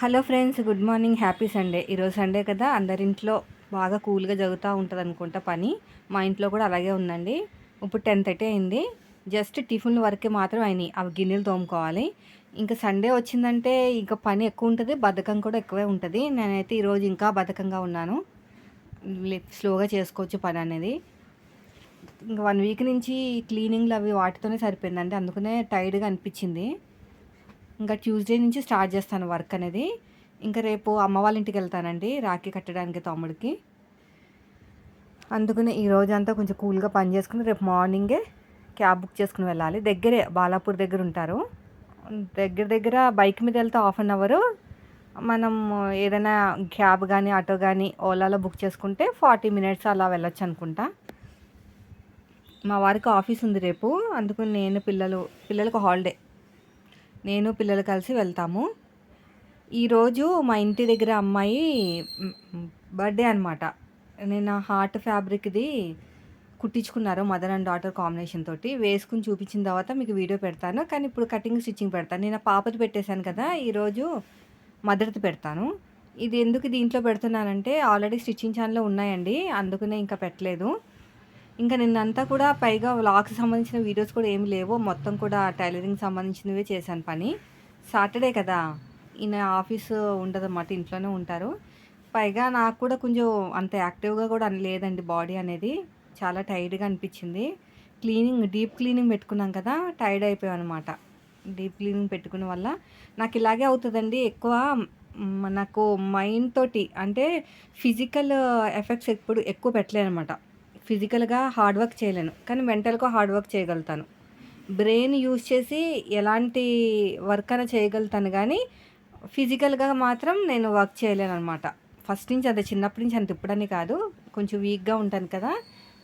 Hello friends, good morning, happy Sunday. ఈరోజు Sunday కదా, అందరింట్లో బాగా కూల్గా జరుగుతూ ఉంటుంది అనుకుంటా పని. మా ఇంట్లో కూడా అలాగే ఉందండి. ఇప్పుడు 10:30 అయింది. జస్ట్ టిఫిన్ వరకే మాత్రం అయినాయి. అవి గిన్నెలు తోముకోవాలి. ఇంకా సండే వచ్చిందంటే ఇంకా పని ఎక్కువ ఉంటుంది, బద్ధకం కూడా ఎక్కువే ఉంటుంది. నేనైతే ఈరోజు ఇంకా బద్ధకంగా ఉన్నాను. స్లోగా చేసుకోవచ్చు పని అనేది. ఇంకా 1 వీక్ నుంచి క్లీనింగ్లు అవి వాటితోనే సరిపోయిందండి. అందుకనే టైర్డ్గా అనిపించింది. ఇంకా ట్యూస్డే నుంచి స్టార్ట్ చేస్తాను వర్క్ అనేది. ఇంకా రేపు అమ్మ వాళ్ళ ఇంటికి వెళ్తానండి, రాఖీ కట్టడానికి తమ్ముడికి. అందుకనే ఈ రోజంతా కొంచెం కూల్గా పని చేసుకుని రేపు మార్నింగే క్యాబ్ బుక్ చేసుకుని వెళ్ళాలి. దగ్గరే, బాలాపూర్ దగ్గర ఉంటారు. దగ్గర దగ్గర బైక్ మీద వెళ్తే 1/2 అవరు. మనం ఏదైనా క్యాబ్ కానీ ఆటో కానీ ఓలాలో బుక్ చేసుకుంటే 40 మినిట్స్ అలా వెళ్ళొచ్చు అనుకుంటా. మా వారికి ఆఫీస్ ఉంది రేపు, అందుకని పిల్లలకు హాలిడే, నేను పిల్లలు కలిసి వెళ్తాము. ఈరోజు మా ఇంటి దగ్గర అమ్మాయి బర్త్డే అనమాట. నేను హార్ట్ ఫ్యాబ్రిక్ది కుట్టించుకున్నారు, మదర్ అండ్ డాటర్ కాంబినేషన్ తోటి. వేసుకుని చూపించిన తర్వాత మీకు వీడియో పెడతాను, కానీ ఇప్పుడు కటింగ్ స్టిచ్చింగ్ పెడతాను. నేను పాపది పెట్టేశాను కదా, ఈరోజు మదర్ది పెడతాను. ఇది ఎందుకు దీంట్లో పెడుతున్నానంటే ఆల్రెడీ స్టిచ్చింగ్ ఛానల్లో ఉన్నాయండి, అందుకనే ఇంకా పెట్టలేదు. ఇంకా నిన్నంతా కూడా పైగా వ్లాగ్స్ సంబంధించిన వీడియోస్ కూడా ఏమి లేవు, మొత్తం కూడా టైలరింగ్ సంబంధించినవే చేశాను పని. సాటర్డే కదా, ఈయన ఆఫీసు ఉండదన్నమాట, ఇంట్లోనే ఉంటారు. పైగా నాకు కూడా కొంచెం అంత యాక్టివ్గా కూడా లేదండి, బాడీ అనేది చాలా టైర్డ్గా అనిపించింది. డీప్ క్లీనింగ్ పెట్టుకున్నాం కదా, టైర్డ్ అయిపోయాం అనమాట. డీప్ క్లీనింగ్ పెట్టుకున్న వల్ల నాకు ఇలాగే అవుతుందండి. నాకు మైండ్ తోటి అంటే ఫిజికల్ ఎఫెక్ట్స్ ఎక్కువ పెట్టలేను అనమాట. ఫిజికల్గా హార్డ్ వర్క్ చేయలేను, కానీ మెంటల్గా హార్డ్ వర్క్ చేయగలుగుతాను. బ్రెయిన్ యూజ్ చేసి ఎలాంటి వర్క్ అయినా చేయగలుగుతాను, కానీ ఫిజికల్గా మాత్రం నేను వర్క్ చేయలేను అనమాట. ఫస్ట్ నుంచి అంతే, చిన్నప్పటి నుంచి అంత, ఇప్పుడని కాదు, కొంచెం వీక్గా ఉంటాను కదా,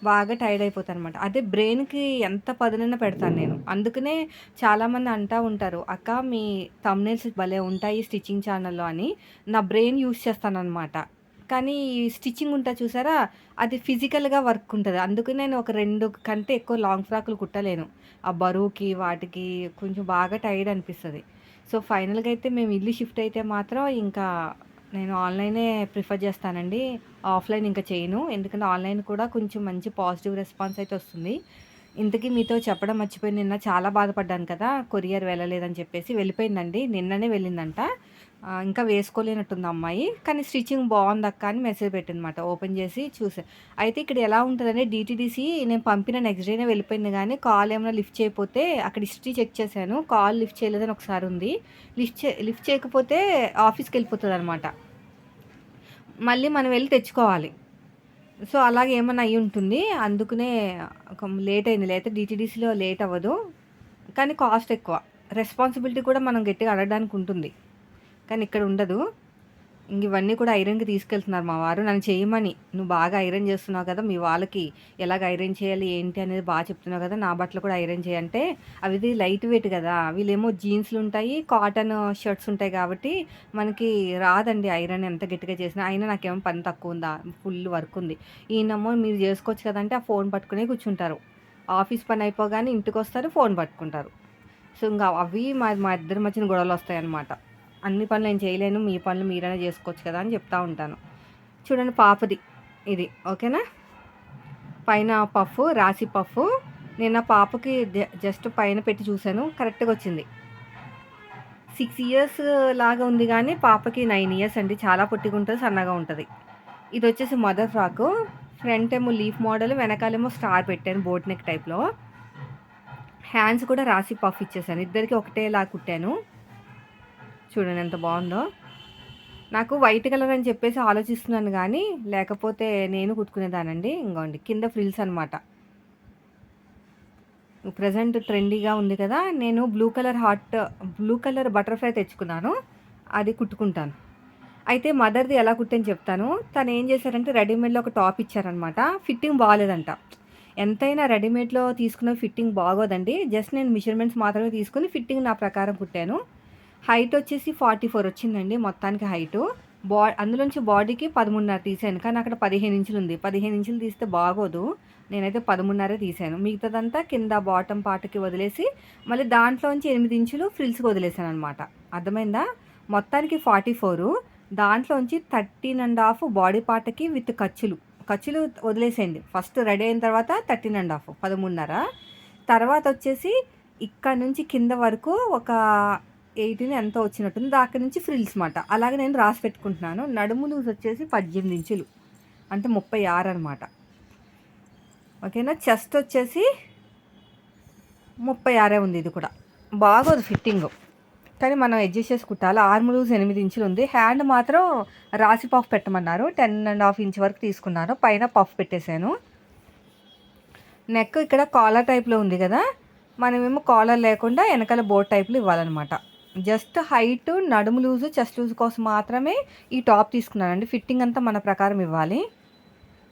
బాగా టైర్డ్ అయిపోతాను అనమాట. అదే బ్రెయిన్కి ఎంత పదునైనా పెడతాను నేను. అందుకనే చాలామంది అంటూ ఉంటారు, అక్క మీ థంబ్నెయిల్స్ భలే ఉంటాయి స్టిచ్చింగ్ ఛానల్లో అని. నా బ్రెయిన్ యూజ్ చేస్తాను అనమాట. కానీ ఈ స్టిచ్చింగ్ ఉంటుంది చూసారా, అది ఫిజికల్గా వర్క్ ఉంటుంది. అందుకని నేను ఒక 2 కంటే ఎక్కువ లాంగ్ ఫ్రాకులు కుట్టలేను. ఆ బరువుకి వాటికి కొంచెం బాగా టైర్డ్ అనిపిస్తుంది. సో ఫైనల్గా అయితే మేము ఇల్లు షిఫ్ట్ అయితే మాత్రం ఇంకా నేను ఆన్లైనే ప్రిఫర్ చేస్తానండి. ఆఫ్లైన్ ఇంకా చేయను, ఎందుకంటే ఆన్లైన్ కూడా కొంచెం మంచి పాజిటివ్ రెస్పాన్స్ అయితే వస్తుంది. ఇంతకీ మీతో చెప్పడం మర్చిపోయి, నిన్న చాలా బాధపడ్డాను కదా, కొరియర్ వెళ్ళలేదని చెప్పేసి. వెళ్ళిపోయిందండి, నిన్ననే వెళ్ళిందంట. ఇంకా వేసుకోలేనట్టుంది అమ్మాయి, కానీ స్టిచ్చింగ్ బాగుందక్క అని మెసేజ్ పెట్టిందన్నమాట. ఓపెన్ చేసి చూసా. అయితే ఇక్కడ ఎలా ఉంటుందంటే డిటీడీసీ నేను పంపిన నెక్స్ట్ డేనే వెళ్ళిపోయింది, కానీ కాల్ ఏమైనా లిఫ్ట్ చేయకపోతే అక్కడ హిస్టరీ చెక్ చేశాను, కాల్ లిఫ్ట్ చేయలేదని ఒకసారి ఉంది. లిఫ్ట్ చేయకపోతే ఆఫీస్కి వెళ్ళిపోతుంది అనమాట, మళ్ళీ మనం వెళ్ళి తెచ్చుకోవాలి. సో అలాగే ఏమన్నా అయ్యి ఉంటుంది, అందుకనే లేట్ అయింది. లేకపోతే డిటీడీసీలో లేట్ అవ్వదు, కానీ కాస్ట్ ఎక్కువ. రెస్పాన్సిబిలిటీ కూడా మనం గట్టిగా అడగడానికి ఉంటుంది, కానీ ఇక్కడ ఉండదు. ఇవన్నీ కూడా ఐరన్కి తీసుకెళ్తున్నారు మా వారు, నన్ను చేయమని. నువ్వు బాగా ఐరన్ చేస్తున్నావు కదా, మీ వాళ్ళకి ఎలాగ ఐరన్ చేయాలి ఏంటి అనేది బాగా చెప్తున్నావు కదా, నా బట్టలు కూడా ఐరన్ చేయంటే అవి లైట్ వెయిట్ కదా, వీళ్ళేమో జీన్స్లు ఉంటాయి, కాటన్ షర్ట్స్ ఉంటాయి, కాబట్టి మనకి రాదండి ఐరన్ ఎంత గట్టిగా చేసినా. అయినా నాకేమో పని తక్కువ ఉందా, ఫుల్ వర్క్ ఉంది. ఈయనమ్మో మీరు చేసుకోవచ్చు కదంటే ఆ ఫోన్ పట్టుకునే కూర్చుంటారు. ఆఫీస్ పని అయిపోగానే ఇంటికి వస్తారు, ఫోన్ పట్టుకుంటారు. సో ఇంకా అవి మా ఇద్దరి మధ్యన గొడవలు వస్తాయన్నమాట. అన్ని పనులు నేను చేయలేను, మీ పనులు మీరైనా చేసుకోవచ్చు కదా అని చెప్తా ఉంటాను. చూడండి పాపది ఇది, ఓకేనా. పైన పఫ్, రాసి పఫ్. నేను నా పాపకి జస్ట్ పైన పెట్టి చూశాను, కరెక్ట్గా వచ్చింది. 6 ఇయర్స్ లాగా ఉంది, కానీ పాపకి 9 ఇయర్స్ అండి. చాలా పొట్టిగా ఉంటుంది, సన్నగా ఉంటుంది. ఇది వచ్చేసి మదర్ ఫ్రాకు. ఫ్రంట్ ఏమో లీఫ్ మోడల్, వెనకాలేమో స్టార్ పెట్టాను బోట్ నెక్ టైప్లో. హ్యాండ్స్ కూడా రాసి పఫ్ ఇచ్చేసాను, ఇద్దరికి ఒకటేలా కుట్టాను. చూడండి ఎంత బాగుందో. నాకు వైట్ కలర్ అని చెప్పేసి ఆలోచిస్తున్నాను, కానీ లేకపోతే నేను కుట్టుకునేదానండి. ఇంకోండి కింద ఫ్రిల్స్ అనమాట. ప్రజెంట్ ట్రెండీగా ఉంది కదా, నేను బ్లూ కలర్ బటర్ఫ్లై తెచ్చుకున్నాను, అది కుట్టుకుంటాను. అయితే మదర్ది ఎలా కుట్టని చెప్తాను. తను ఏం చేశారంటే రెడీమేడ్లో ఒక టాప్ ఇచ్చారనమాట, ఫిట్టింగ్ బాగాలేదంట. ఎంతైనా రెడీమేడ్లో తీసుకున్న ఫిట్టింగ్ బాగోదండి. జస్ట్ నేను మెజర్మెంట్స్ మాత్రమే తీసుకుని ఫిట్టింగ్ నా ప్రకారం కుట్టాను. హైట్ వచ్చేసి 44 వచ్చిందండి మొత్తానికి హైటు. అందులోంచి బాడీకి 13.5 తీసాను, కానీ అక్కడ 15 ఇంచులు ఉంది. 15 ఇంచులు తీస్తే బాగోదు, నేనైతే 13.5 తీసాను. మిగతాదంతా కింద బాటమ్ పార్ట్కి వదిలేసి మళ్ళీ దాంట్లోంచి 8 ఇంచులు ఫ్రిల్స్కి వదిలేసాను అనమాట. అర్థమైందా. మొత్తానికి 44. దాంట్లోంచి 13.5 బాడీ పార్ట్‌కి విత్ ఖర్చులు. ఖర్చులు వదిలేసేయండి. ఫస్ట్ రెడీ అయిన తర్వాత 13.5 13.5. తర్వాత వచ్చేసి ఇక్కడ నుంచి కింద వరకు ఒక 18 ఎంతో వచ్చినట్టుంది. అక్కడి నుంచి ఫ్రిల్స్ మాట. అలాగే నేను రాసి పెట్టుకుంటున్నాను. నడుము లూజ్ వచ్చేసి 18 ఇంచులు, అంటే 36 అనమాట. ఓకేనా. చెస్ట్ వచ్చేసి 36 ఉంది. ఇది కూడా బాగోదు ఫిట్టింగ్, కానీ మనం అడ్జస్ట్ చేసి కుట్టాలి. ఆర్మ్ లూజ్ 8 ఇంచులు ఉంది. హ్యాండ్ మాత్రం రాసి పఫ్ పెట్టమన్నారు. 10.5 ఇంచ్ వరకు తీసుకున్నాను. పైన పఫ్ పెట్టేశాను. నెక్ ఇక్కడ కాలర్ టైప్లో ఉంది కదా, మనమేమో కాలర్ లేకుండా వెనకాల బోట్ టైప్లో ఇవ్వాలన్నమాట. జస్ట్ హైట్, నడుము లూజు, చెస్ట్ లూజ్ కోసం మాత్రమే ఈ టాప్ తీసుకున్నానండి. ఫిట్టింగ్ అంతా మన ప్రకారం ఇవ్వాలి.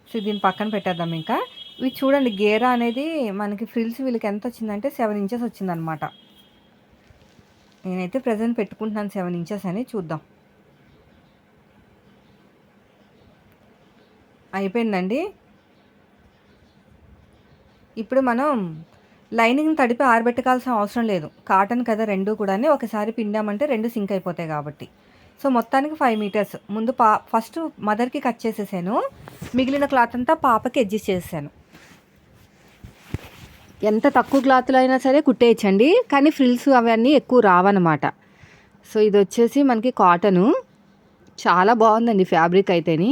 సో దీన్ని పక్కన పెట్టేద్దాం. ఇంకా ఇవి చూడండి, గేరా అనేది మనకి ఫ్రిల్స్ వీళ్ళకి ఎంత వచ్చిందంటే 7 ఇంచెస్ వచ్చిందనమాట. నేనైతే ప్రజెంట్ పెట్టుకుంటున్నాను 7 ఇంచెస్ అని. చూద్దాం. అయిపోయిందండి. ఇప్పుడు మనం లైనింగ్ తడిపి ఆరబెట్టుకోవాల్సిన అవసరం లేదు. కాటన్ కదా రెండు కూడా, ఒకసారి పిండామంటే రెండు సింక్ అయిపోతాయి కాబట్టి. సో మొత్తానికి 5 మీటర్స్ ముందు ఫస్ట్ మదర్కి కట్ చేసేసాను. మిగిలిన క్లాత్ అంతా పాపకి అడ్జస్ట్ చేసాను. ఎంత తక్కువ క్లాత్లో అయినా సరే కుట్టేయచ్చండి, కానీ ఫ్రిల్స్ అవన్నీ ఎక్కువ రావన్నమాట. సో ఇది వచ్చేసి మనకి కాటను, చాలా బాగుందండి ఫ్యాబ్రిక్ అయితేని.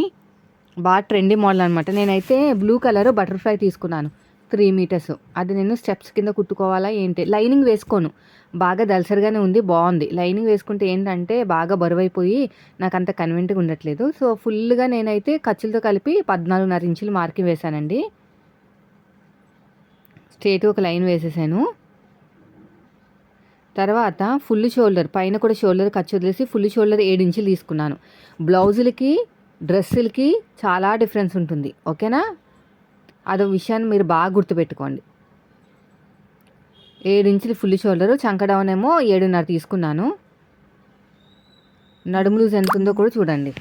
బాగా ట్రెండీ మోడల్ అనమాట. నేనైతే బ్లూ కలర్ బటర్ఫ్లై తీసుకున్నాను 3 మీటర్స్. అది నేను స్టెప్స్ కింద కుట్టుకోవాలా ఏంటి. లైనింగ్ వేసుకోను, బాగా దలసరిగానే ఉంది, బాగుంది. లైనింగ్ వేసుకుంటే ఏంటంటే బాగా బరువైపోయి నాకు అంత కన్వీనియంట్గా ఉండట్లేదు. సో ఫుల్గా నేనైతే ఖర్చులతో కలిపి 14.5 ఇంచులు మార్కింగ్ వేశానండి. స్ట్రేట్ ఒక లైన్ వేసేసాను. తర్వాత ఫుల్ షోల్డర్, పైన కూడా షోల్డర్ ఖర్చు వదిలేసి ఫుల్ షోల్డర్ 7 ఇంచులు తీసుకున్నాను. బ్లౌజులకి డ్రెస్సులకి చాలా డిఫరెన్స్ ఉంటుంది. ఓకేనా, అదో విషయాన్ని మీరు బాగా గుర్తుపెట్టుకోండి. 7 ఇంచులు ఫుల్ షోల్డరు, చంక డౌన్ ఏమో 7.5 తీసుకున్నాను. నడుము లూజ్ ఎంత ఉందో కూడా చూడండి.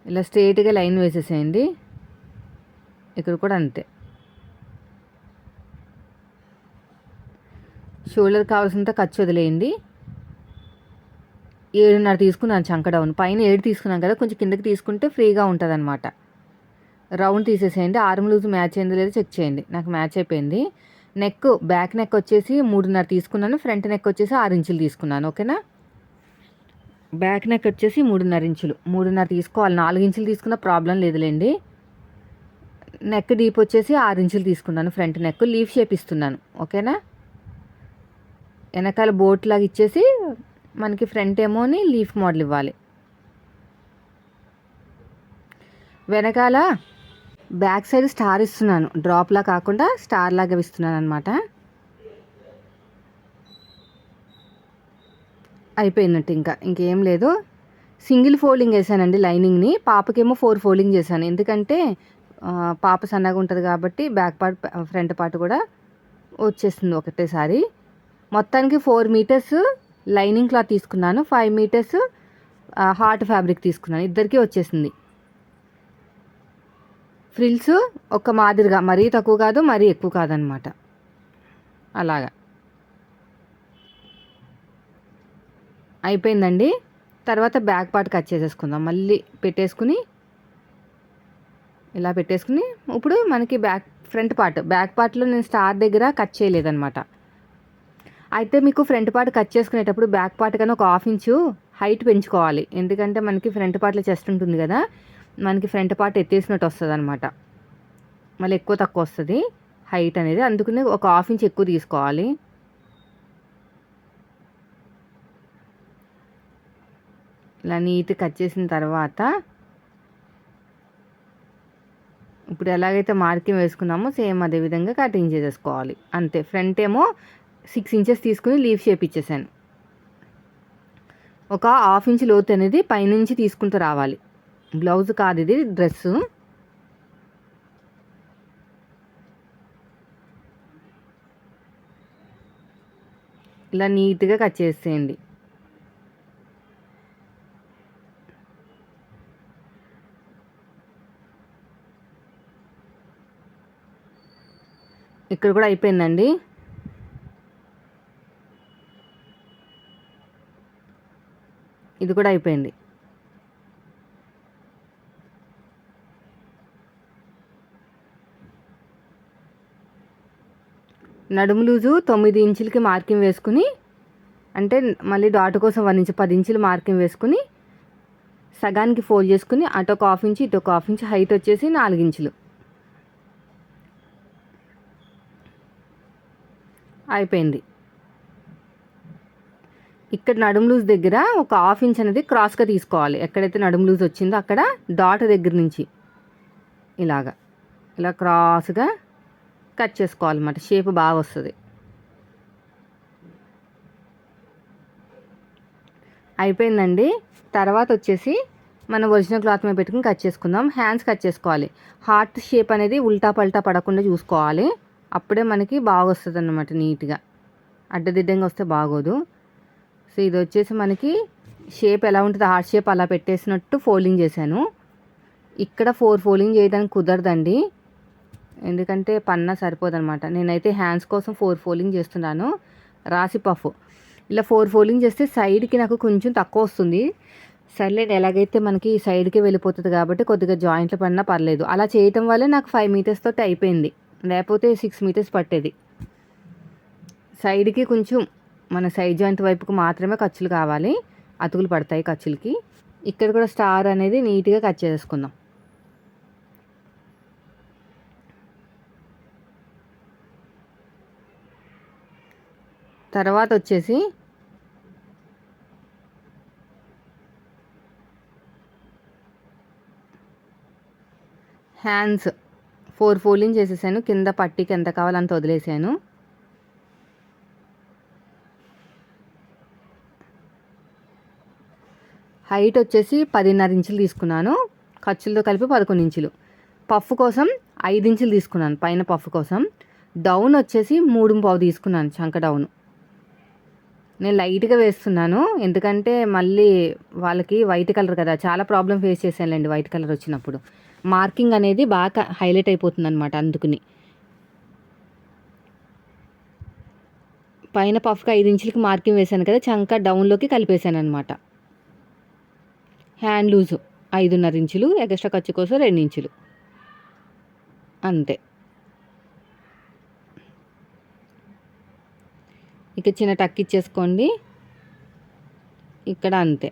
ఇలా స్ట్రేట్గా లైన్ వేసేసేయండి. ఇక్కడ కూడా అంతే. షోల్డర్ కావాల్సినంత ఖర్చు వదిలేయండి. 7.5 తీసుకున్నాను చంక డౌన్. పైన 7 తీసుకున్నాను కదా, కొంచెం కిందకి తీసుకుంటే ఫ్రీగా ఉంటుంది అనమాట. రౌండ్ తీసేసేయండి. ఆర్మ్ లూజ్ మ్యాచ్ అయిందో లేదో చెక్ చేయండి. నాకు మ్యాచ్ అయిపోయింది. నెక్, బ్యాక్ నెక్ వచ్చేసి 3.5 తీసుకున్నాను. ఫ్రంట్ నెక్ వచ్చేసి 6 ఇంచులు తీసుకున్నాను. ఓకేనా. బ్యాక్ నెక్ వచ్చేసి 3.5 ఇంచులు, 3.5 తీసుకోవాలి. 4 ఇంచులు తీసుకున్న ప్రాబ్లం లేదులేండి. నెక్ డీప్ వచ్చేసి 6 ఇంచులు తీసుకున్నాను. ఫ్రంట్ నెక్ లీఫ్ షేప్ ఇస్తున్నాను. ఓకేనా. వెనకాల బోట్ లాగా ఇచ్చేసి మనకి ఫ్రంట్ ఏమోని లీఫ్ మోడల్ ఇవ్వాలి. వెనకాల బ్యాక్ సైడ్ స్టార్ ఇస్తున్నాను, డ్రాప్లా కాకుండా స్టార్ లాగా ఇస్తున్నాను అనమాట. అయిపోయినట్టు. ఇంకేం లేదు. సింగిల్ ఫోల్డింగ్ వేసానండి లైనింగ్ని. పాపకేమో 4 ఫోల్డింగ్ చేశాను, ఎందుకంటే పాప సన్నగా ఉంటుంది కాబట్టి బ్యాక్ పార్ట్ ఫ్రంట్ పార్ట్ కూడా వచ్చేస్తుంది ఒకటేసారి. మొత్తానికి 4 మీటర్స్ లైనింగ్ క్లాత్ తీసుకున్నాను. 5 మీటర్స్ హార్ట్ ఫ్యాబ్రిక్ తీసుకున్నాను. ఇద్దరికీ వచ్చేసింది. ఫ్రిల్స్ ఒక మాదిరిగా, మరీ తక్కువ కాదు మరీ ఎక్కువ కాదనమాట. అలాగా అయిపోయిందండి. తర్వాత బ్యాక్ పార్ట్ కట్ చేసేసుకుందాం. మళ్ళీ పెట్టేసుకుని ఇలా పెట్టేసుకుని ఇప్పుడు మనకి ఫ్రంట్ బ్యాక్ పార్ట్లో నేను స్టార్ దగ్గర కట్ చేయలేదన్నమాట. అయితే మీకు ఫ్రంట్ పార్ట్ కట్ చేసుకునేటప్పుడు బ్యాక్ పార్ట్ కన్నా ఒక 1/2 ఇంచు హైట్ పెంచుకోవాలి. ఎందుకంటే మనకి ఫ్రంట్ పార్ట్లో చెస్ట్ ఉంటుంది కదా, మనకి ఫ్రంట్ పార్ట్ ఎత్తేసినట్టు వస్తుంది అనమాట. మళ్ళీ ఎక్కువ తక్కువ వస్తుంది హైట్ అనేది. అందుకని ఒక 1/2 ఇంచ్ ఎక్కువ తీసుకోవాలి. ఇలా నీట్ కట్ చేసిన తర్వాత ఇప్పుడు ఎలాగైతే మార్కింగ్ వేసుకున్నామో సేమ్ అదే విధంగా కటింగ్ చేసేసుకోవాలి అంతే. ఫ్రంట్ ఏమో 6 ఇంచెస్ తీసుకుని లీఫ్ షేప్ ఇచ్చేసాను. ఒక 1/2 ఇంచ్ లోతు అనేది పైనుంచి తీసుకుంటూ రావాలి. బ్లౌజ్ కాదు ఇది, డ్రెస్సు. ఇలా నీట్గా కట్ చేసేయండి. ఇక్కడ కూడా అయిపోయిందండి. ఇది కూడా అయిపోయింది. నడుము లూజు 9 ఇంచులకి మార్కింగ్ వేసుకుని, అంటే మళ్ళీ డాట్ కోసం 1 ఇంచు 10 ఇంచులు మార్కింగ్ వేసుకుని సగానికి ఫోల్డ్ చేసుకుని అటు ఒక హాఫ్ ఇంచు ఇటు ఒక హాఫ్ ఇంచు హైట్ వచ్చేసి 4 ఇంచులు అయిపోయింది. ఇక్కడ నడుము లూజ్ దగ్గర ఒక హాఫ్ ఇంచ్ అనేది క్రాస్గా తీసుకోవాలి. ఎక్కడైతే నడుము లూజ్ వచ్చిందో అక్కడ డాట్ దగ్గర నుంచి ఇలా క్రాస్గా కట్ చేసుకోవాలన్నమాట. షేప్ బాగా వస్తుంది. అయిపోయిందండి. తర్వాత వచ్చేసి మనం ఒరిజినల్ క్లాత్ మీద పెట్టుకుని కట్ చేసుకుందాం. హ్యాండ్స్ కట్ చేసుకోవాలి. హార్ట్ షేప్ అనేది ఉల్టా పల్టా పడకుండా చూసుకోవాలి. అప్పుడే మనకి బాగా వస్తుంది అన్నమాట. నీట్గా అడ్డదిడ్డంగా వస్తే బాగోదు. సో ఇది వచ్చేసి మనకి షేప్ ఎలా ఉంటుంది, హార్ట్ షేప్ అలా పెట్టేసినట్టు ఫోల్డింగ్ చేశాను. ఇక్కడ 4 ఫోల్డింగ్ చేయడానికి కుదరదండి, ఎందుకంటే పన్నా సరిపోదన్నమాట. నేనైతే హ్యాండ్స్ కోసం 4 ఫోల్డింగ్ చేస్తున్నాను. రాసి పఫ్ ఇలా 4 ఫోల్డింగ్ చేస్తే సైడ్కి నాకు కొంచెం తక్కువ వస్తుంది. సర్లేదు, ఎలాగైతే మనకి సైడ్కి వెళ్ళిపోతుంది కాబట్టి కొద్దిగా జాయింట్లు పడినా పర్లేదు. అలా చేయటం వల్ల నాకు 5 మీటర్స్ తోటి అయిపోయింది, లేకపోతే 6 మీటర్స్ పట్టేది. సైడ్కి కొంచెం మన సైడ్ జాయింట్ వైపుకు మాత్రమే ఖర్చులు కావాలి, అతుకులు పడతాయి ఖర్చులకి. ఇక్కడ కూడా స్టార్ అనేది నీట్గా కట్ చేసుకుందాం. తర్వాత వచ్చేసి హ్యాండ్స్ 4 ఫోల్డింగ్ చేసేసాను. కింద పట్టీకి ఎంత కావాలంత వదిలేసాను. హైట్ వచ్చేసి 10.5 ఇంచులు తీసుకున్నాను, ఖర్చులతో కలిపి 11 ఇంచులు. పఫ్ కోసం 5 ఇంచులు తీసుకున్నాను పైన పఫ్ కోసం. డౌన్ వచ్చేసి 3.5 తీసుకున్నాను, చంక డౌన్. నేను లైట్గా వేస్తున్నాను, ఎందుకంటే మళ్ళీ వాళ్ళకి వైట్ కలర్ కదా, చాలా ప్రాబ్లం ఫేస్ చేశానులేండి వైట్ కలర్ వచ్చినప్పుడు. మార్కింగ్ అనేది బాగా హైలైట్ అయిపోతుంది అనమాట. అందుకుని పైన పఫ్కి 5 ఇంచులకి మార్కింగ్ వేశాను కదా, చంక డౌన్లోకి కలిపేశాను అనమాట. హ్యాండ్ లూజు 5.5 ఇంచులు, ఎక్స్ట్రా ఖర్చు కోసం 2 ఇంచులు అంతే. ఇక చిన్న టక్ ఇచ్చేసుకోండి, ఇక్కడ అంతే.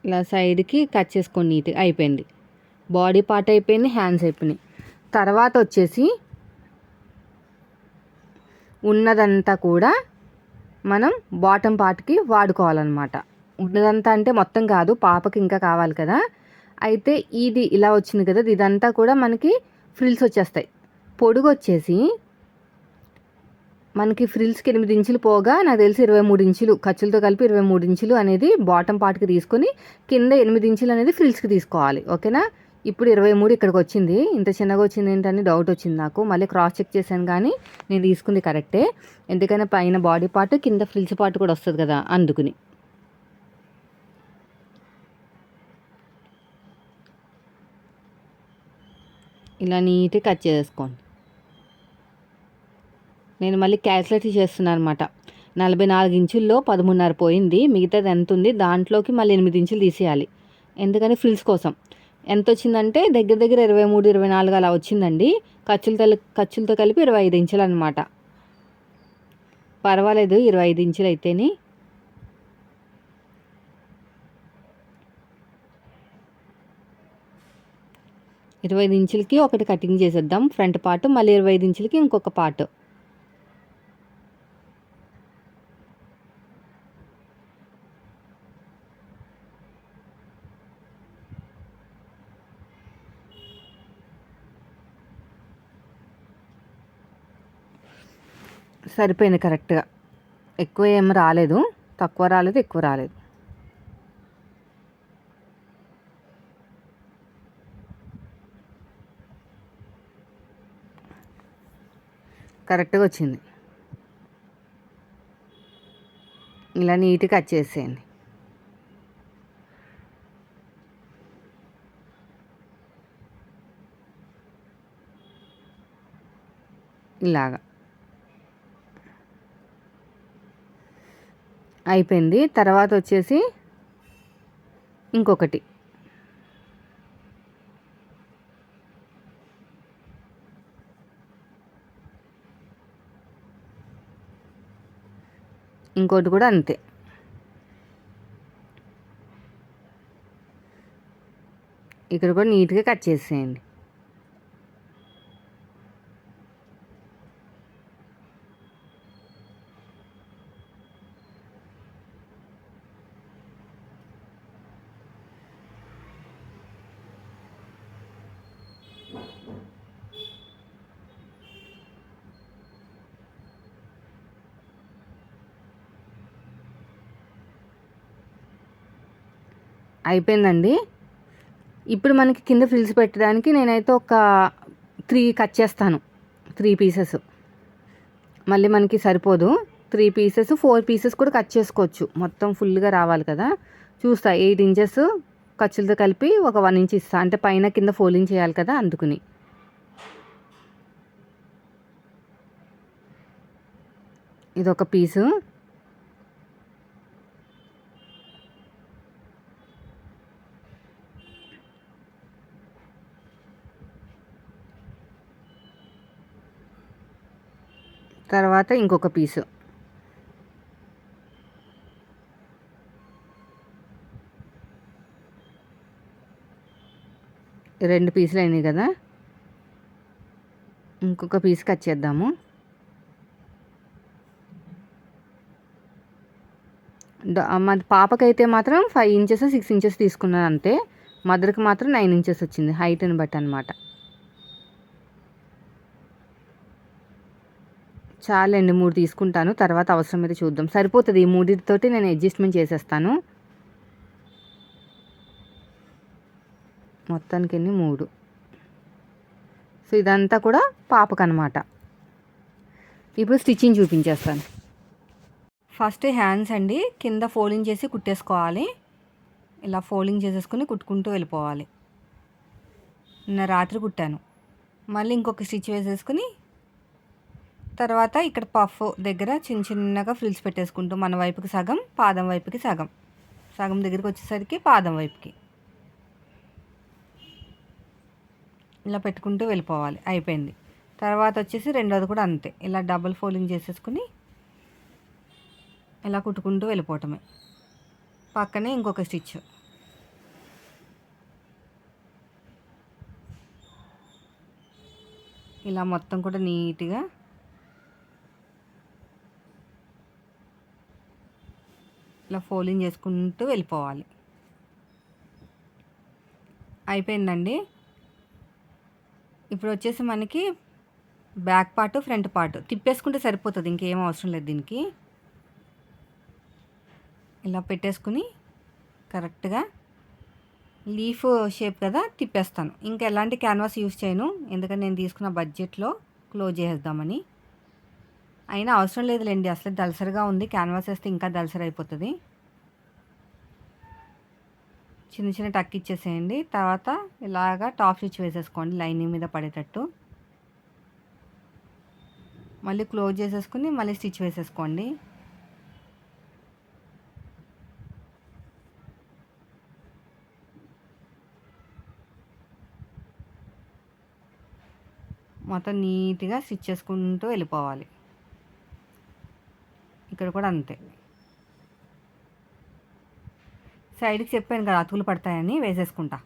ఇలా సైడ్కి కట్ చేసుకోండి నీట్గా. అయిపోయింది, బాడీ పార్ట్ అయిపోయింది, హ్యాండ్స్ అయిపోయినాయి. తర్వాత వచ్చేసి ఉన్నదంతా కూడా మనం బాటమ్ పార్ట్కి వాడుకోవాలన్నమాట. ఉన్నదంతా అంటే మొత్తం కాదు, పాపకి ఇంకా కావాలి కదా. అయితే ఇది ఇలా వచ్చింది కదా, ఇదంతా కూడా మనకి ఫ్రిల్స్ వచ్చేస్తాయి. పొడుగు వచ్చేసి మనకి ఫ్రిల్స్కి 8 ఇంచులు పోగా నాకు తెలిసి 23 ఇంచులు, ఖర్చులతో కలిపి 23 ఇంచులు అనేది బాటమ్ పార్ట్కి తీసుకొని కింద 8 ఇంచులు అనేది ఫ్రిల్స్కి తీసుకోవాలి. ఓకేనా. ఇప్పుడు 23 ఇక్కడికి వచ్చింది. ఇంత చిన్నగా వచ్చింది ఏంటని డౌట్ వచ్చింది నాకు. మళ్ళీ క్రాస్ చెక్ చేశాను, కానీ నేను తీసుకుంది కరెక్టే. ఎందుకైనా పైన బాడీ పార్ట్ కింద ఫ్రిల్స్ పార్ట్ కూడా వస్తుంది కదా, అందుకుని. ఇలా నీట్గా కట్ చేసుకోండి. నేను మళ్ళీ క్యాల్కులేట్ చేస్తున్నాను అనమాట. 44 ఇంచుల్లో 13.5 పోయింది, మిగతాది ఎంత ఉంది దాంట్లోకి మళ్ళీ 8 ఇంచులు తీసేయాలి. ఎందుకని ఫ్రిల్స్ కోసం. ఎంత వచ్చిందంటే దగ్గర దగ్గర 23, 24 అలా వచ్చిందండి. ఖర్చులతో కలిపి 25 ఇంచులు అనమాట. పర్వాలేదు 25 ఇంచులు అయితేని. ఇరవై ఇంచులకి ఒకటి కటింగ్ చేసేద్దాం ఫ్రంట్ పార్ట్, మళ్ళీ 25 ఇంచులకి ఇంకొక పార్ట్. సరిపోయింది కరెక్ట్గా. ఎక్కువ ఏం రాలేదు, తక్కువ రాలేదు, ఎక్కువ రాలేదు. కరెక్ట్గా వచ్చింది. ఇలా నీట్గా కట్ చేసేయండి. ఇలాగా అయిపోయింది. తర్వాత వచ్చేసి ఇంకొకటి ఇంకోటి కూడా అంతే. ఇక్కడ కూడా నీట్గా కట్ చేసేయండి. అయిపోయిందండి. ఇప్పుడు మనకి కింద ఫ్రిల్స్ పెట్టడానికి నేనైతే ఒక 3 కట్ చేస్తాను. 3 పీసెస్ మళ్ళీ మనకి సరిపోదు. 3 పీసెస్ 4 పీసెస్ కూడా కట్ చేసుకోవచ్చు. మొత్తం ఫుల్గా రావాలి కదా. చూస్తా 8 ఇంచెస్ ఖర్చులతో కలిపి ఒక 1 ఇంచ్ ఇస్తా. అంటే పైన కింద ఫోల్డింగ్ చేయాలి కదా అందుకుని. ఇదొక పీసు. తర్వాత ఇంకొక పీసు. రెండు పీసులు అయినాయి కదా. ఇంకొక పీస్ కట్ చేద్దాము. మాది పాపకైతే మాత్రం 5 ఇంచెస్ 6 ఇంచెస్ తీసుకున్నాను అంతే. మదర్కి మాత్రం 9 ఇంచెస్ వచ్చింది హైట్ని బట్టి అనమాట. చాలండి 3 తీసుకుంటాను. తర్వాత అవసరమైతే చూద్దాం. సరిపోతుంది. ఈ 3తోటి నేను అడ్జస్ట్మెంట్ చేసేస్తాను. మొత్తానికి 3. సో ఇదంతా కూడా పాపకు అనమాట. ఇప్పుడు స్టిచ్చింగ్ చూపించేస్తాను. ఫస్ట్ హ్యాండ్స్ అండి కింద ఫోల్డింగ్ చేసి కుట్టేసుకోవాలి. ఇలా ఫోల్డింగ్ చేసేసుకుని కుట్టుకుంటూ వెళ్ళిపోవాలి. నిన్న రాత్రి కుట్టాను. మళ్ళీ ఇంకొక స్టిచ్ వేసేసుకుని తర్వాత ఇక్కడ పఫ్ దగ్గర చిన్న చిన్నగా ఫ్రిల్స్ పెట్టేసుకుంటూ మన వైపుకి సగం, పాదం వైపుకి సగం, సగం దగ్గరికి వచ్చేసరికి పాదం వైపుకి ఇలా పెట్టుకుంటూ వెళ్ళిపోవాలి. అయిపోయింది. తర్వాత వచ్చేసి రెండోది కూడా అంతే. ఇలా డబుల్ ఫోల్డింగ్ చేసేసుకుని ఇలా కుట్టుకుంటూ వెళ్ళిపోవటమే. పక్కనే ఇంకొక స్టిచ్. ఇలా మొత్తం కూడా నీట్గా ఇలా ఫోల్డింగ్ చేసుకుంటూ వెళ్ళిపోవాలి. అయిపోయిందండి. ఇప్పుడు వచ్చేసి మనకి బ్యాక్ పార్ట్ ఫ్రంట్ పార్ట్ తిప్పేసుకుంటే సరిపోతుంది. ఇంకేం అవసరం లేదు దీనికి. ఇలా పెట్టేసుకుని కరెక్ట్గా లీఫ్ షేప్ కదా తిప్పేస్తాను. ఇంకా ఎలాంటి క్యాన్వాస్ యూస్ చేయను. ఎందుకంటే నేను తీసుకున్న బడ్జెట్లో క్లోజ్ చేసేద్దామని. అయినా అవసరం లేదులేండి. అసలు దళసరిగా ఉంది. క్యాన్వాస్ వేస్తే ఇంకా దళసరి అయిపోతుంది. చిన్న చిన్న టక్ ఇచ్చేసేయండి. తర్వాత ఇలాగా టాప్ స్టిచ్ వేసేసుకోండి లైనింగ్ మీద పడేటట్టు. మళ్ళీ క్లోజ్ చేసేసుకుని మళ్ళీ స్టిచ్ వేసేసుకోండి. మొత్తం నీట్గా స్టిచ్ చేసుకుంటూ వెళ్ళిపోవాలి. ఇక్కడ కూడా అంతే. సైడ్కి చెప్పాను కదా అతుకులు పడతాయని వేసేసుకుంటా.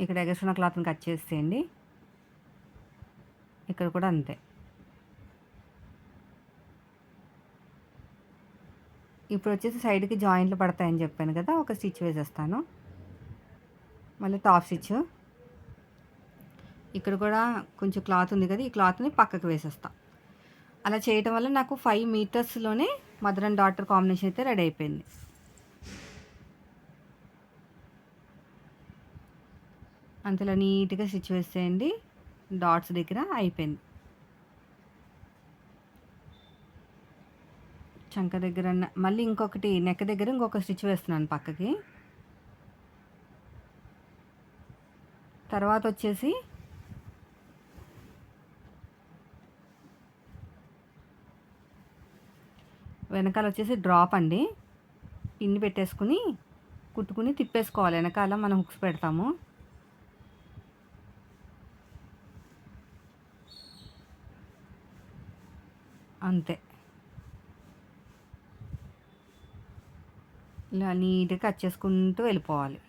ఇక్కడ ఎగస్ట్రా క్లాత్ని కట్ చేసేయండి. ఇక్కడ కూడా అంతే. ఇప్పుడు వచ్చేసి సైడ్కి జాయింట్లు పడతాయని చెప్పాను కదా, ఒక స్టిచ్ వేసేస్తాను. మళ్ళీ టాప్ స్టిచ్. ఇక్కడ కూడా కొంచెం క్లాత్ ఉంది కదా, ఈ క్లాత్ని పక్కకు వేసేస్తా. అలా చేయటం వల్ల నాకు 5 మీటర్స్లోనే మదర్ అండ్ డాటర్ కాంబినేషన్ అయితే రెడీ అయిపోయింది. అంతలో నీట్గా స్టిచ్ వేసేయండి. డాట్స్ దగ్గర అయిపోయింది. చంక దగ్గర మళ్ళీ ఇంకొకటి నెక్ దగ్గర ఇంకొక స్టిచ్ వేస్తున్నాను పక్కకి. తర్వాత వచ్చేసి వెనకాల వచ్చేసి డ్రాప్ అండి. పిన్ పెట్టేసుకుని కుట్టుకుని తిప్పేసుకోవాలి. వెనకాల మనం హుక్స్ పెడతాము. అంతే. ఇలా నీట్గా కట్ చేసుకుంటూ వెళ్ళిపోవాలి.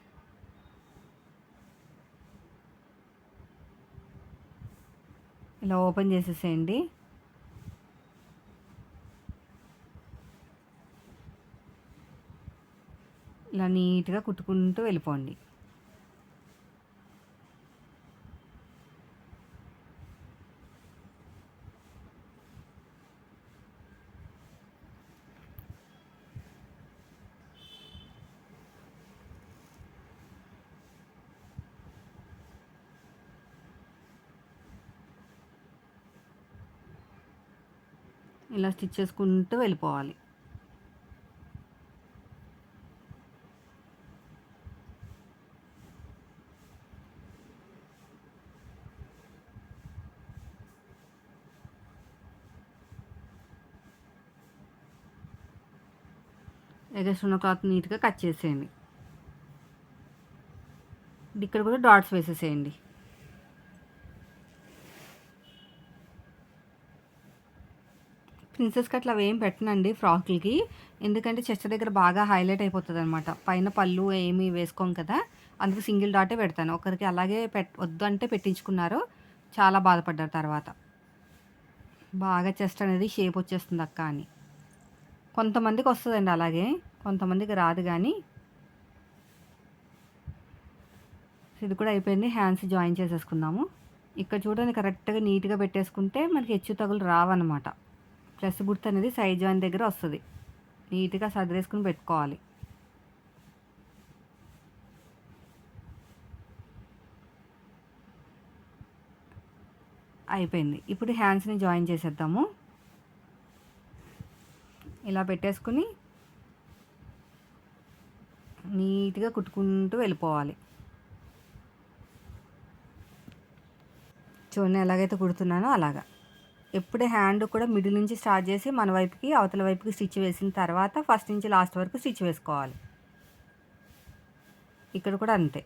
ఇలా ఓపెన్ చేసేసేయండి. ఇలా నీట్గా కుట్టుకుంటూ వెళ్ళిపోండి. ఇలా స్టిచ్ చేసుకుంటూ వెళ్ళిపోవాలి. ఎగస్ట్ ఉన్న క్లాత్ నీట్గా కట్ చేసేయండి. ఇక్కడ కూడా డాట్స్ వేసేసేయండి. ప్రిన్సెస్ కట్లు అవి ఏం పెట్టనండి ఫ్రాక్లకి, ఎందుకంటే చెస్ట్ దగ్గర బాగా హైలైట్ అయిపోతుంది అనమాట. పైన పళ్ళు ఏమి వేసుకోం కదా, అందుకు సింగిల్ డాటే పెడతాను. ఒకరికి అలాగే వద్దు అంటే పెట్టించుకున్నారు, చాలా బాధపడ్డారు తర్వాత. బాగా చెస్ట్ అనేది షేప్ వచ్చేస్తుంది అక్క అని. కొంతమందికి వస్తుందండి అలాగే, కొంతమందికి రాదు. కానీ ఇది కూడా అయిపోయింది. హ్యాండ్స్ జాయిన్ చేసేసుకుందాము. ఇక్కడ చూడండి, కరెక్ట్గా నీట్గా పెట్టేసుకుంటే మనకి హెచ్చు తగులు రావన్నమాట. ప్లస్ గుర్తు అనేది సైడ్ జాయిన్ దగ్గర వస్తుంది. నీట్గా సదిరేసుకుని పెట్టుకోవాలి. అయిపోయింది. ఇప్పుడు హ్యాండ్స్ని జాయిన్ చేసేద్దాము. ఇలా పెట్టేసుకుని నీట్గా కుట్టుకుంటూ వెళ్ళిపోవాలి. చూడండి ఎలాగైతే కుడుతున్నానో అలాగా. ఎప్పుడే హ్యాండ్ కూడా మిడిల్ నుంచి స్టార్ట్ చేసి మన వైపుకి అవతల వైపుకి స్టిచ్ వేసిన తర్వాత ఫస్ట్ నుంచి లాస్ట్ వరకు స్టిచ్ వేసుకోవాలి. ఇక్కడ కూడా అంతే.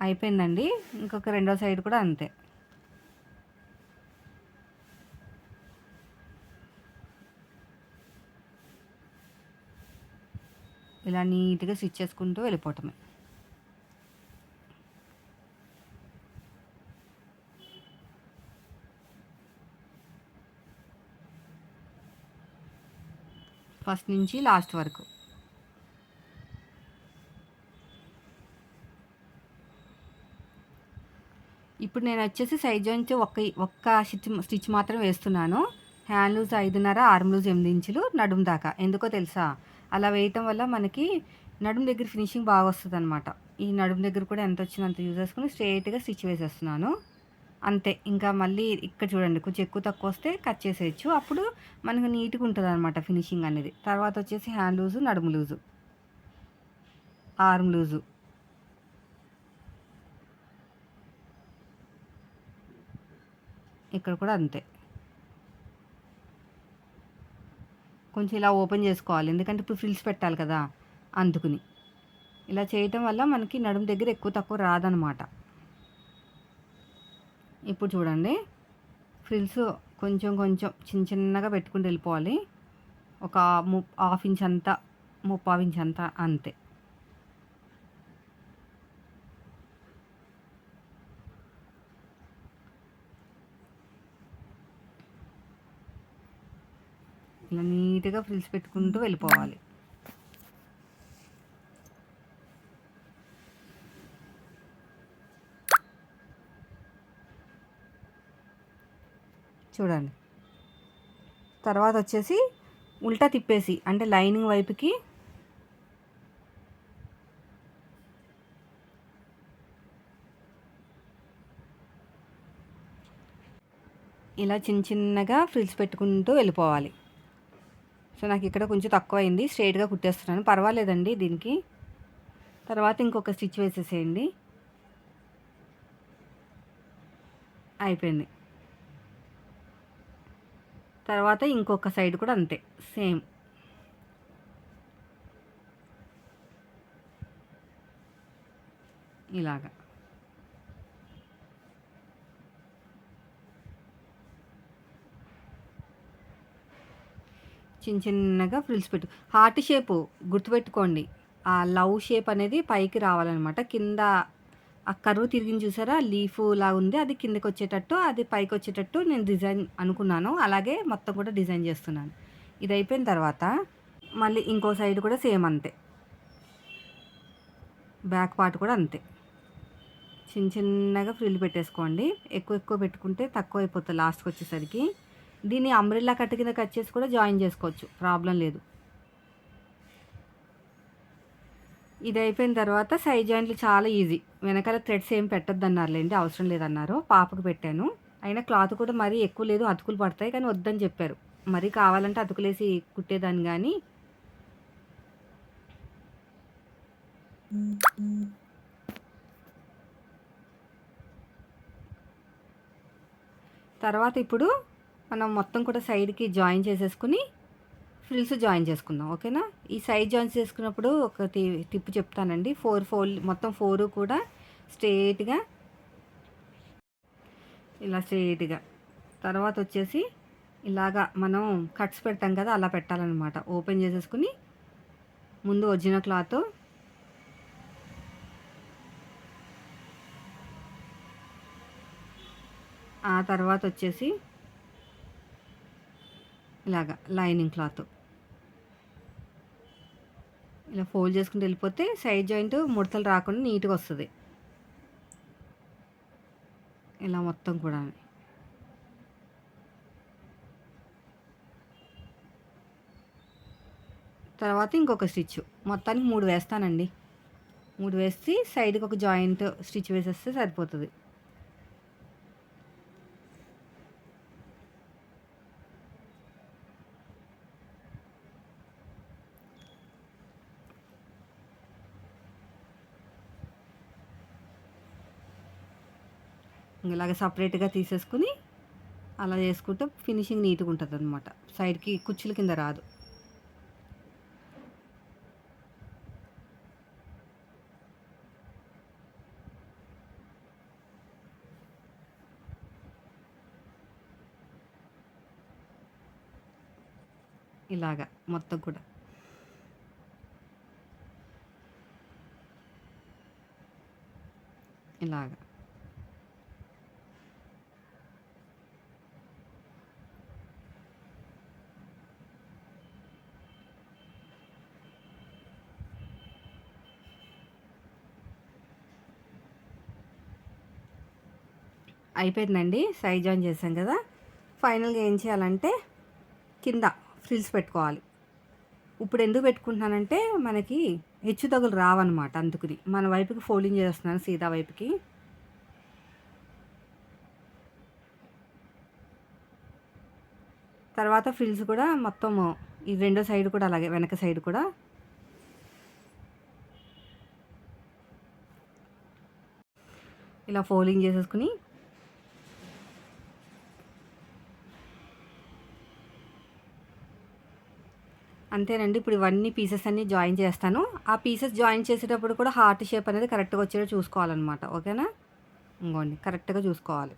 అయిపోయిందండి. ఇంకొక రెండో సైడ్ కూడా అంతే. ఇలా నీట్గా స్టిచ్ చేసుకుంటూ వెళ్ళిపోవటమే. ఫస్ట్ నుంచి లాస్ట్ వరకు. ఇప్పుడు నేను వచ్చేసి సైడ్ జాయింట్ ఒక్క స్టిచ్ మాత్రం వేస్తున్నాను. హ్యాండ్ లూజ్ 5.5, ఆర్మ్ లూజ్ 8 ఇంచులు, నడుము దాకా. ఎందుకో తెలుసా, అలా వేయటం వల్ల మనకి నడుము దగ్గర ఫినిషింగ్ బాగా వస్తుంది అనమాట. ఈ నడుము దగ్గర కూడా ఎంత వచ్చిందో అంత యూజ్ చేసుకుని స్ట్రైట్గా స్టిచ్ వేసేస్తున్నాను. అంతే. ఇంకా మళ్ళీ ఇక్కడ చూడండి, కొంచెం ఎక్కువ తక్కువ వస్తే కట్ చేసేయచ్చు. అప్పుడు మనకు నీట్గా ఉంటుంది అనమాట ఫినిషింగ్ అనేది. తర్వాత వచ్చేసి హ్యాండ్ లూజు, నడుము లూజు, ఆర్మ్ లూజు. ఇక్కడ కూడా అంతే. కొంచెం ఇలా ఓపెన్ చేసుకోవాలి, ఎందుకంటే ఇప్పుడు ఫ్రిల్స్ పెట్టాలి కదా, అందుకుని. ఇలా చేయటం వల్ల మనకి నడుము దగ్గర ఎక్కువ తక్కువ రాదనమాట. ఇప్పుడు చూడండి, ఫ్రిల్స్ కొంచెం కొంచెం చిన్నగా పెట్టుకుంటూ వెళ్ళిపోవాలి. ఒక 1/2 ఇంచ్ అంతా, 3/4 ఇంచ్ అంతా, అంతే. ఇలా నీట్గా ఫ్రిల్స్ పెట్టుకుంటూ వెళ్ళిపోవాలి. చూడండి. తర్వాత వచ్చేసి ఉల్టా తిప్పేసి, అంటే లైనింగ్ వైపుకి ఇలా చిన్నగా ఫ్రిల్స్ పెట్టుకుంటూ వెళ్ళిపోవాలి. సో నాకు ఇక్కడ కొంచెం తక్కువ అయింది, స్ట్రైట్గా కుట్టేస్తున్నాను, పర్వాలేదండి దీనికి. తర్వాత ఇంకొక స్టిచ్ వేసేసేయండి. అయిపోయింది. తర్వాత ఇంకొక సైడ్ కూడా అంతే సేమ్. ఇలాగా చిన్నగా ఫ్రిల్స్ పెట్టు. హార్ట్ షేపు గుర్తుపెట్టుకోండి. ఆ లవ్ షేప్ అనేది పైకి రావాలనమాట. కింద ఆ కర్వ్ తిరిగింది చూసారా? లీఫ్ లాగా ఉంది. అది కిందకి వచ్చేటట్టు, అది పైకి వచ్చేటట్టు నేను డిజైన్ అనుకున్నాను. అలాగే మొత్తం కూడా డిజైన్ చేస్తున్నాను. ఇది అయిపోయిన తర్వాత మళ్ళీ ఇంకో సైడ్ కూడా సేమ్ అంతే. బ్యాక్ పార్ట్ కూడా అంతే. చిన్నగా ఫ్రిల్ పెట్టేసుకోండి. ఎక్కువ పెట్టుకుంటే తక్కువ అయిపోతుంది లాస్ట్కి వచ్చేసరికి. దీన్ని అంబ్రెల్లా కట్ కింద కట్ చేసి కూడా జాయిన్ చేసుకోవచ్చు, ప్రాబ్లం లేదు. ఇది అయిపోయిన తర్వాత సైడ్ జాయింట్లు చాలా ఈజీ. వెనకాల థ్రెడ్స్ ఏం పెట్టొద్దన్నారులేండి, అవసరం లేదన్నారు. పాపకు పెట్టాను. అయినా క్లాత్ కూడా మరీ ఎక్కువ లేదు, అతుకులు పడతాయి కానీ వద్దని చెప్పారు. మరీ కావాలంటే అతుకులేసి కుట్టేదాన్ని కానీ. తర్వాత ఇప్పుడు మనం మొత్తం కూడా సైడ్కి జాయిన్ చేసేసుకుని ఫ్రిల్స్ జాయిన్ చేసుకుందాం, ఓకేనా? ఈ సైడ్ జాయిన్ చేసుకున్నప్పుడు ఒక టిప్ చెప్తానండి. 4 ఫోల్డ్ మొత్తం 4 కూడా స్ట్రేట్గా, ఇలా స్ట్రేట్గా. తర్వాత వచ్చేసి ఇలాగా మనం కట్స్ పెడతాం కదా, అలా పెట్టాలన్నమాట. ఓపెన్ చేసేసుకుని ముందు ఒరిజినల్ క్లాత్, ఆ తర్వాత వచ్చేసి ఇలాగా లైనింగ్ క్లాత్ ఇలా ఫోల్డ్ చేసుకుంటూ వెళ్ళిపోతే సైడ్ జాయింట్ ముడతలు రాకుండా నీట్గా వస్తుంది. ఇలా మొత్తం కూడా తర్వాత ఇంకొక స్టిచ్ మొత్తానికి 3 వేస్తానండి. 3 వేసి సైడ్కి ఒక జాయింట్ స్టిచ్ వేసేస్తే సరిపోతుంది. ఇలాగ సపరేట్గా తీసేసుకుని అలా చేసుకుంటే ఫినిషింగ్ నీట్గా ఉంటుంది అనమాట. సైడ్కి కుచ్చుల కింద రాదు. ఇలాగా మొత్తం కూడా ఇలాగా అయిపోయిందండి. సైడ్ జాయిన్ చేసాం కదా. ఫైనల్గా ఏం చేయాలంటే కింద ఫ్రిల్స్ పెట్టుకోవాలి. ఇప్పుడు ఎందుకు పెట్టుకుంటున్నానంటే మనకి హెచ్చు తగులు రావన్నమాట. అందుకుని మన వైపుకి ఫోల్డింగ్ చేస్తున్నాను, సీదా వైపుకి. తర్వాత ఫ్రిల్స్ కూడా మొత్తం ఈ రెండో సైడ్ కూడా అలాగే, వెనక సైడ్ కూడా ఇలా ఫోల్డింగ్ చేసేసుకుని అంతేనండి. ఇప్పుడు ఇవన్నీ పీసెస్ అన్నీ జాయిన్ చేస్తాను. ఆ పీసెస్ జాయిన్ చేసేటప్పుడు కూడా హార్ట్ షేప్ అనేది కరెక్ట్గా వచ్చేలా చూసుకోవాలన్నమాట, ఓకేనా? ఇంకోండి కరెక్ట్గా చూసుకోవాలి.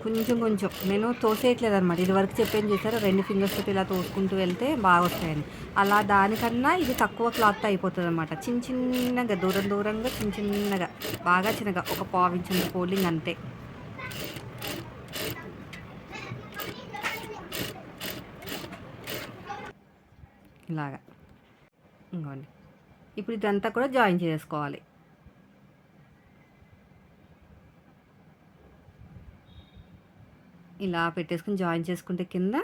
కొంచెం కొంచెం నేను తోసేయట్లేదు అనమాట. ఇది వరకు చెప్పాను చూసారా, 2 ఫింగర్స్ తోటి ఇలా తోసుకుంటూ వెళ్తే బాగా వస్తాయని. అలా దానికన్నా ఇది తక్కువ క్లాత్ అయిపోతుంది అనమాట. చిన్నగా దూరంగా చిన్నగా, బాగా చిన్నగా, ఒక పావించిన ఫోల్డింగ్ అంతే. ఇలాగా ఇంకోండి. ఇప్పుడు ఇదంతా కూడా జాయిన్ చేసుకోవాలి. ఇలా పెట్టేసుకుని జాయిన్ చేసుకుంటే కింద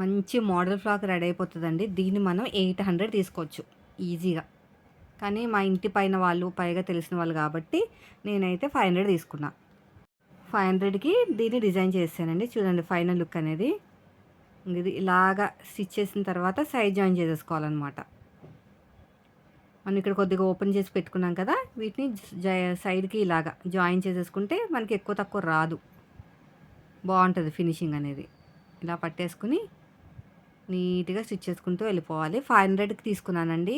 మంచి మోడల్ ఫ్రాక్ రెడీ అయిపోతుందండి. దీన్ని మనం 800 తీసుకోవచ్చు ఈజీగా. కానీ మా ఇంటి పైన వాళ్ళు, పైగా తెలిసిన వాళ్ళు కాబట్టి నేనైతే 500 తీసుకున్నా. 500కి దీన్ని డిజైన్ చేశానండి. చూడండి ఫైనల్ లుక్ అనేది. ఇది ఇలాగా స్టిచ్ చేసిన తర్వాత సైడ్ జాయిన్ చేసేసుకోవాలన్నమాట. మనం ఇక్కడ కొద్దిగా ఓపెన్ చేసి పెట్టుకున్నాం కదా, వీటిని సైడ్కి ఇలాగా జాయిన్ చేసేసుకుంటే మనకి ఎక్కువ తక్కువ రాదు, బాగుంటుంది ఫినిషింగ్ అనేది. ఇలా పట్టేసుకుని నీట్గా స్టిచ్ చేసుకుంటూ వెళ్ళిపోవాలి. 500కి తీసుకున్నానండి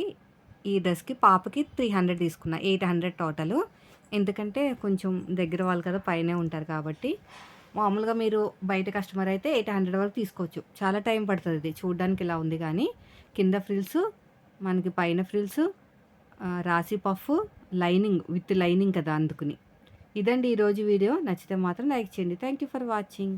ఈ డ్రెస్కి. పాపకి 300 తీసుకున్నా, 800 టోటలు. ఎందుకంటే కొంచెం దగ్గర వాళ్ళు కదా, పైనే ఉంటారు కాబట్టి. మామూలుగా మీరు బయట కస్టమర్ అయితే 800 వరకు తీసుకోవచ్చు. చాలా టైం పడుతుంది. ఇది చూడడానికి ఇలా ఉంది కానీ కింద ఫ్రిల్స్, మనకి పైన ఫ్రిల్స్, రాశి పఫ్, లైనింగ్ విత్ లైనింగ్ కదా అందుకుని. ఇదండి ఈరోజు వీడియో. నచ్చితే మాత్రం లైక్ చేయండి. Thank you for watching.